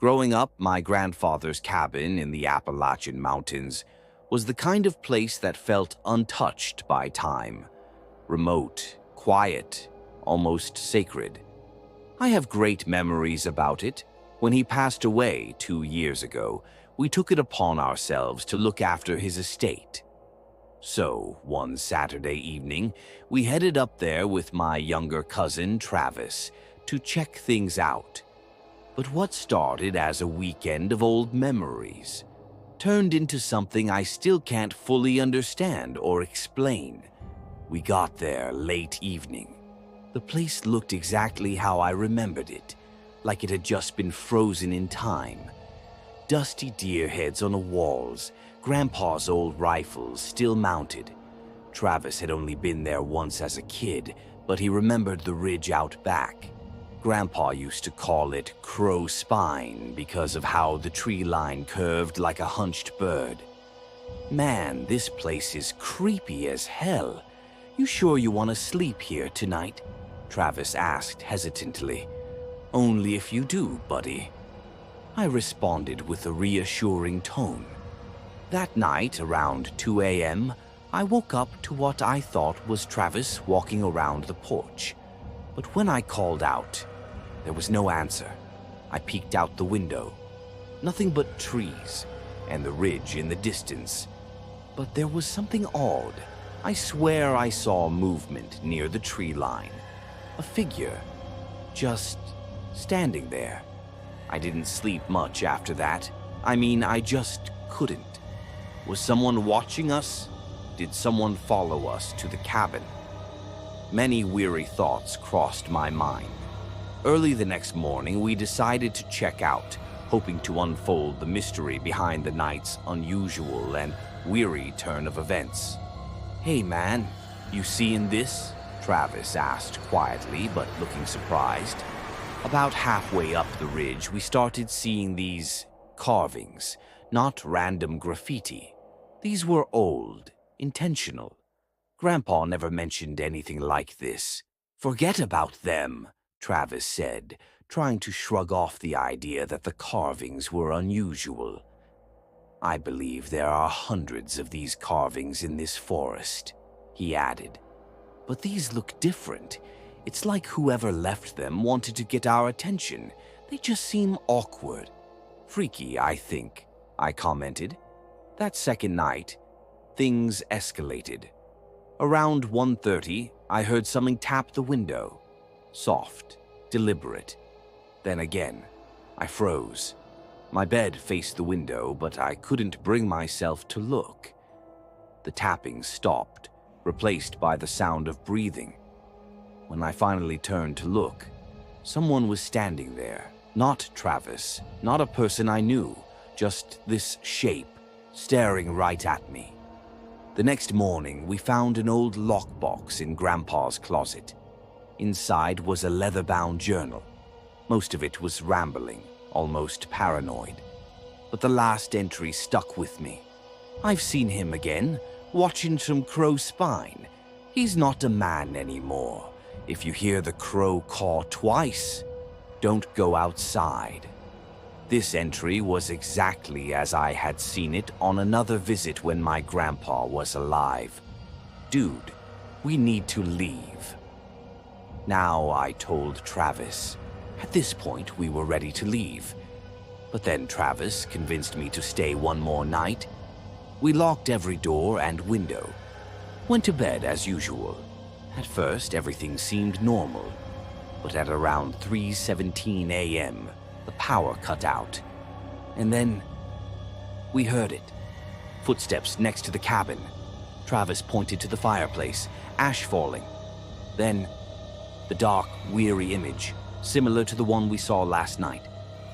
Growing up, my grandfather's cabin in the Appalachian Mountains was the kind of place that felt untouched by time. Remote, quiet, almost sacred. I have great memories about it. When he passed away 2 years ago, we took it upon ourselves to look after his estate. So, one Saturday evening, we headed up there with my younger cousin, Travis, to check things out. But what started as a weekend of old memories turned into something I still can't fully understand or explain. We got there late evening. The place looked exactly how I remembered it, like it had just been frozen in time. Dusty deer heads on the walls, Grandpa's old rifles still mounted. Travis had only been there once as a kid, but he remembered the ridge out back. Grandpa used to call it Crow Spine because of how the tree line curved like a hunched bird. Man, this place is creepy as hell. You sure you want to sleep here tonight? Travis asked hesitantly. Only if you do, buddy. I responded with a reassuring tone. That night, around 2 a.m., I woke up to what I thought was Travis walking around the porch. But when I called out, there was no answer. I peeked out the window. Nothing but trees and the ridge in the distance. But there was something odd. I swear I saw movement near the tree line. A figure, just standing there. I didn't sleep much after that. I just couldn't. Was someone watching us? Did someone follow us to the cabin? Many weary thoughts crossed my mind. Early the next morning, we decided to check out, hoping to unfold the mystery behind the night's unusual and weary turn of events. Hey man, you seeing this? Travis asked quietly, but looking surprised. About halfway up the ridge, we started seeing these carvings, not random graffiti. These were old, intentional. Grandpa never mentioned anything like this. Forget about them, Travis said, trying to shrug off the idea that the carvings were unusual. I believe there are hundreds of these carvings in this forest, he added. But these look different. It's like whoever left them wanted to get our attention. They just seem awkward. Freaky, I think, I commented. That second night, things escalated. Around 1:30, I heard something tap the window. Soft, deliberate. Then again, I froze. My bed faced the window, but I couldn't bring myself to look. The tapping stopped, replaced by the sound of breathing. When I finally turned to look, someone was standing there. Not Travis, not a person I knew, just this shape, staring right at me. The next morning, we found an old lockbox in Grandpa's closet. Inside was a leather-bound journal. Most of it was rambling, almost paranoid. But the last entry stuck with me. I've seen him again, watching some Crow Spine. He's not a man anymore. If you hear the crow caw twice, don't go outside. This entry was exactly as I had seen it on another visit when my grandpa was alive. Dude, we need to leave. Now I told Travis. At this point, we were ready to leave. But then Travis convinced me to stay one more night. We locked every door and window. Went to bed as usual. At first, everything seemed normal. But at around 3:17 a.m., the power cut out. And then, we heard it. Footsteps next to the cabin. Travis pointed to the fireplace, ash falling. Then, the dark, weary image, similar to the one we saw last night,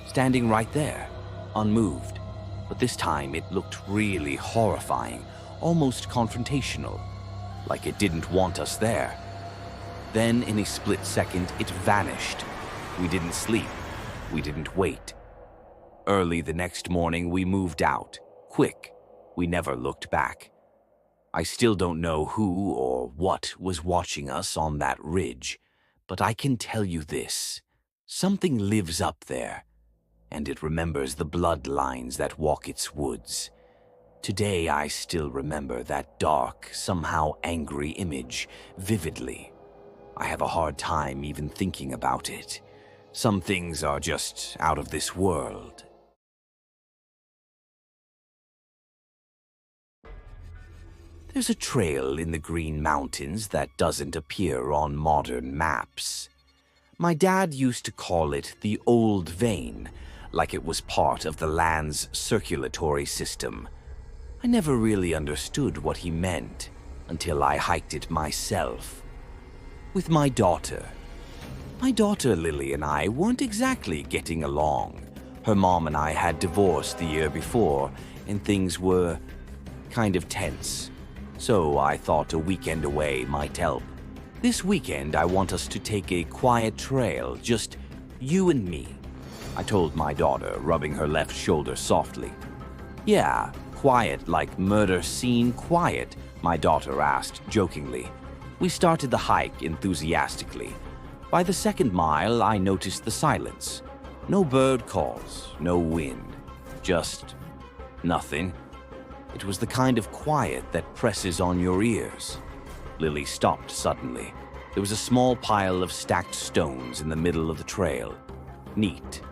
standing right there, unmoved. But this time it looked really horrifying, almost confrontational, like it didn't want us there. Then, in a split second, it vanished. We didn't sleep. We didn't wait. Early the next morning, we moved out. Quick. We never looked back. I still don't know who or what was watching us on that ridge, but I can tell you this. Something lives up there. and it remembers the bloodlines that walk its woods. Today I still remember that dark, somehow angry image vividly. I have a hard time even thinking about it. Some things are just out of this world. There's a trail in the Green Mountains that doesn't appear on modern maps. My dad used to call it the Old Vein, like it was part of the land's circulatory system. I never really understood what he meant until I hiked it myself. With my daughter. My daughter Lily and I weren't exactly getting along. Her mom and I had divorced the year before, and things were kind of tense. So I thought a weekend away might help. This weekend, I want us to take a quiet trail, just you and me, I told my daughter, rubbing her left shoulder softly. Yeah, quiet like murder scene quiet, my daughter asked jokingly. We started the hike enthusiastically. By the second mile, I noticed the silence. No bird calls, no wind, just nothing. It was the kind of quiet that presses on your ears. Lily stopped suddenly. There was a small pile of stacked stones in the middle of the trail. Neat,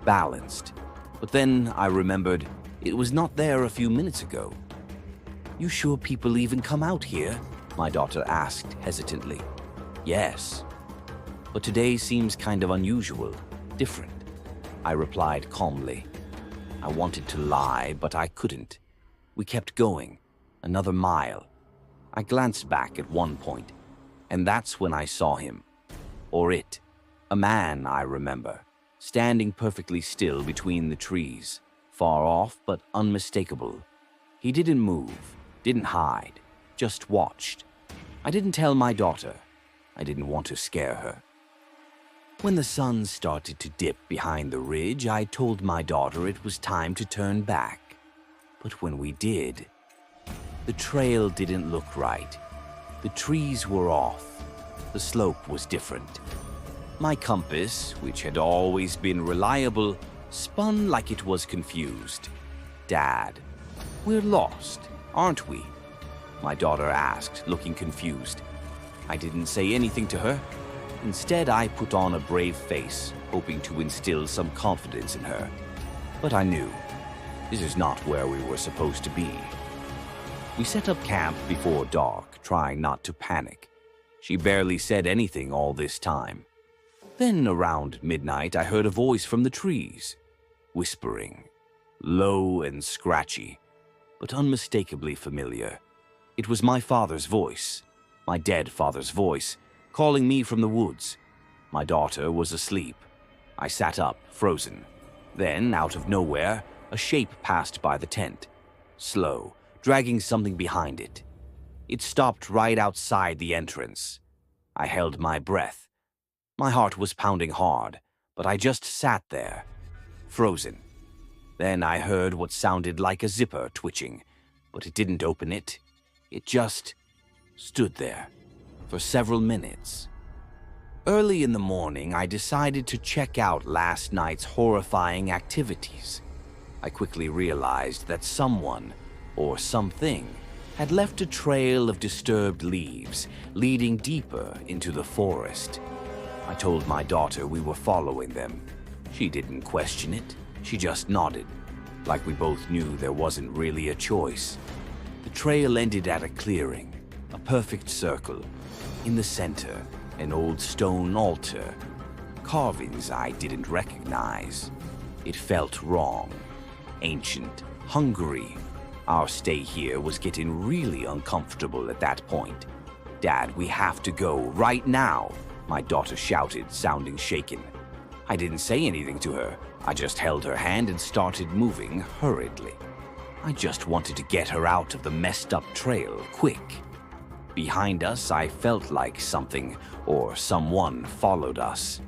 balanced. But then I remembered it was not there a few minutes ago. You sure people even come out here? My daughter asked hesitantly. Yes. But today seems kind of unusual, different. I replied calmly. I wanted to lie, but I couldn't. We kept going, another mile. I glanced back at one point, and that's when I saw him. Or it. A man, I remember, standing perfectly still between the trees, far off but unmistakable. He didn't move, didn't hide, just watched. I didn't tell my daughter. I didn't want to scare her. When the sun started to dip behind the ridge, I told my daughter it was time to turn back. But when we did, the trail didn't look right. The trees were off. The slope was different. My compass, which had always been reliable, spun like it was confused. Dad, we're lost, aren't we? My daughter asked, looking confused. I didn't say anything to her. Instead, I put on a brave face, hoping to instill some confidence in her. But I knew. This is not where we were supposed to be. We set up camp before dark, trying not to panic. She barely said anything all this time. Then, around midnight, I heard a voice from the trees, whispering, low and scratchy, but unmistakably familiar. It was my father's voice, my dead father's voice, calling me from the woods. My daughter was asleep. I sat up, frozen. Then, out of nowhere, a shape passed by the tent, slow, dragging something behind it. It stopped right outside the entrance. I held my breath. My heart was pounding hard, but I just sat there, frozen. Then I heard what sounded like a zipper twitching, but it didn't open it. It just stood there for several minutes. Early in the morning, I decided to check out last night's horrifying activities. I quickly realized that someone, or something, had left a trail of disturbed leaves leading deeper into the forest. I told my daughter we were following them. She didn't question it. She just nodded, like we both knew there wasn't really a choice. The trail ended at a clearing, a perfect circle. In the center, an old stone altar. Carvings I didn't recognize. It felt wrong. Ancient, hungry. Our stay here was getting really uncomfortable at that point. Dad, we have to go right now, my daughter shouted, sounding shaken. I didn't say anything to her. I just held her hand and started moving hurriedly. I just wanted to get her out of the messed up trail quick. Behind us, I felt like something or someone followed us.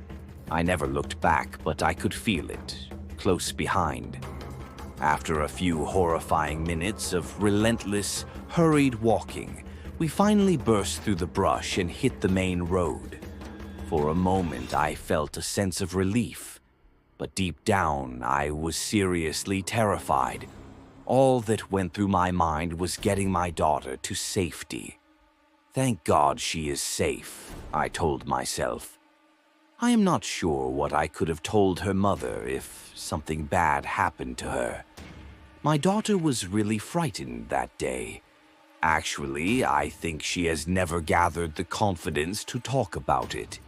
I never looked back, but I could feel it, close behind. After a few horrifying minutes of relentless, hurried walking, we finally burst through the brush and hit the main road. For a moment, I felt a sense of relief. But deep down, I was seriously terrified. All that went through my mind was getting my daughter to safety. Thank God she is safe, I told myself. I am not sure what I could have told her mother if something bad happened to her. My daughter was really frightened that day. Actually, I think she has never gathered the confidence to talk about it.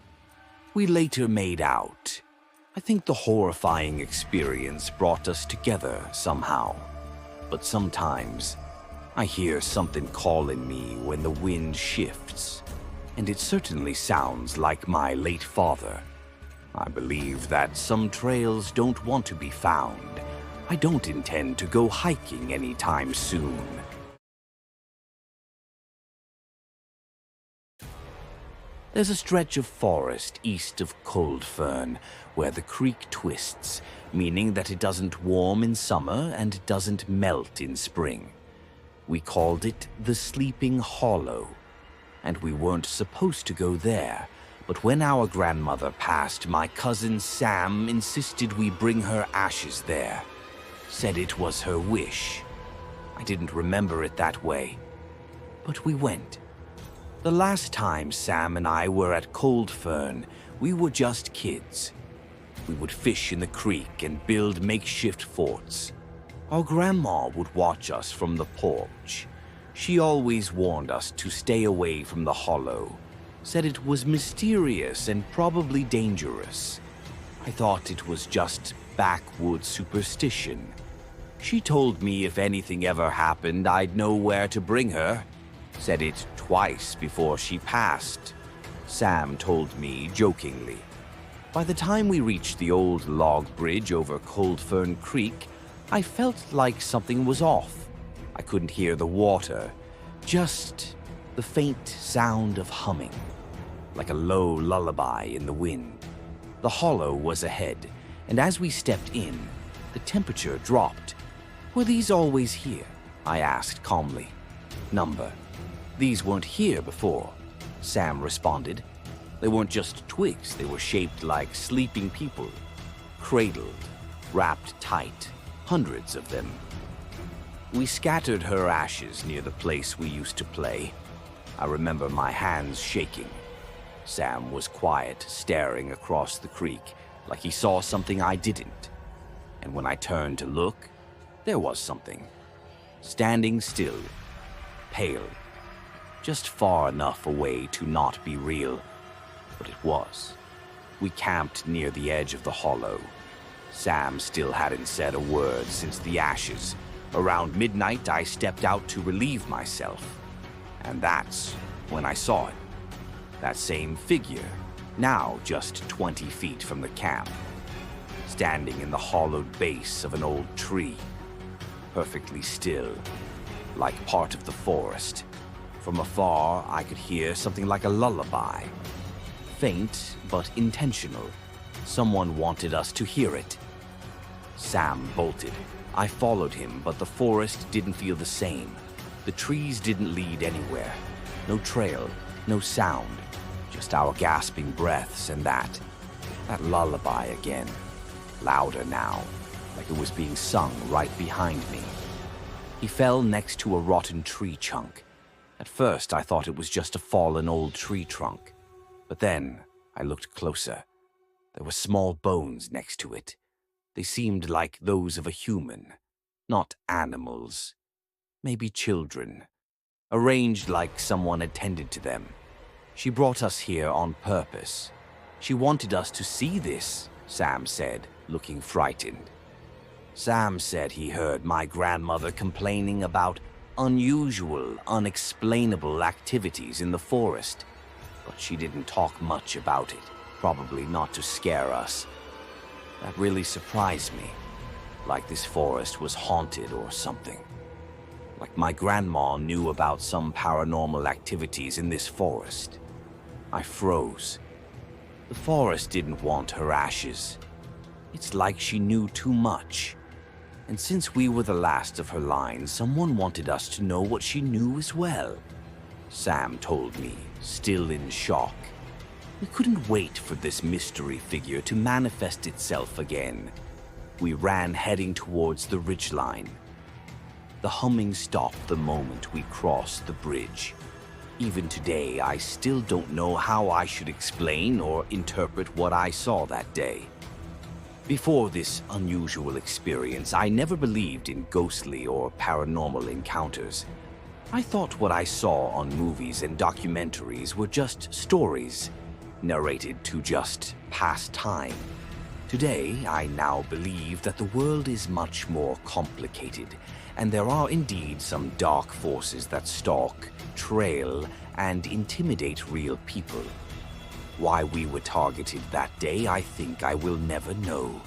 We later made out. I think the horrifying experience brought us together somehow. But sometimes, I hear something calling me when the wind shifts, and it certainly sounds like my late father. I believe that some trails don't want to be found. I don't intend to go hiking anytime soon. There's a stretch of forest east of Cold Fern where the creek twists, meaning that it doesn't warm in summer and doesn't melt in spring. We called it the Sleeping Hollow, and we weren't supposed to go there, but when our grandmother passed, my cousin Sam insisted we bring her ashes there. Said it was her wish. I didn't remember it that way, but we went. The last time Sam and I were at Cold Fern, we were just kids. We would fish in the creek and build makeshift forts. Our grandma would watch us from the porch. She always warned us to stay away from the hollow, said it was mysterious and probably dangerous. I thought it was just backwoods superstition. She told me if anything ever happened, I'd know where to bring her. Said it twice before she passed. Sam told me jokingly. By the time we reached the old log bridge over Cold Fern Creek, I felt like something was off. I couldn't hear the water, just the faint sound of humming, like a low lullaby in the wind. The hollow was ahead, and as we stepped in, the temperature dropped. Were these always here? I asked calmly. Number. These weren't here before, Sam responded. They weren't just twigs, they were shaped like sleeping people, cradled, wrapped tight, hundreds of them. We scattered her ashes near the place we used to play. I remember my hands shaking. Sam was quiet, staring across the creek, like he saw something I didn't. And when I turned to look, there was something. Standing still, pale, just far enough away to not be real. But it was. We camped near the edge of the hollow. Sam still hadn't said a word since the ashes. Around midnight, I stepped out to relieve myself. And that's when I saw it. That same figure, now just 20 feet from the camp, standing in the hollowed base of an old tree, perfectly still, like part of the forest. From afar, I could hear something like a lullaby. Faint, but intentional. Someone wanted us to hear it. Sam bolted. I followed him, but the forest didn't feel the same. The trees didn't lead anywhere. No trail, no sound. Just our gasping breaths and that lullaby again. Louder now, like it was being sung right behind me. He fell next to a rotten tree chunk. At first, I thought it was just a fallen old tree trunk. But then, I looked closer. There were small bones next to it. They seemed like those of a human, not animals. Maybe children, arranged like someone attended to them. She brought us here on purpose. She wanted us to see this, Sam said, looking frightened. Sam said he heard my grandmother complaining about unusual, unexplainable activities in the forest, but she didn't talk much about it, probably not to scare us. That really surprised me, like this forest was haunted or something. Like my grandma knew about some paranormal activities in this forest. I froze. The forest didn't want her ashes. It's like she knew too much. And since we were the last of her line, someone wanted us to know what she knew as well. Sam told me, still in shock. We couldn't wait for this mystery figure to manifest itself again. We ran heading towards the ridgeline. The humming stopped the moment we crossed the bridge. Even today, I still don't know how I should explain or interpret what I saw that day. Before this unusual experience, I never believed in ghostly or paranormal encounters. I thought what I saw on movies and documentaries were just stories, narrated to just pass time. Today, I now believe that the world is much more complicated, and there are indeed some dark forces that stalk, trail, and intimidate real people. Why we were targeted that day, I think I will never know.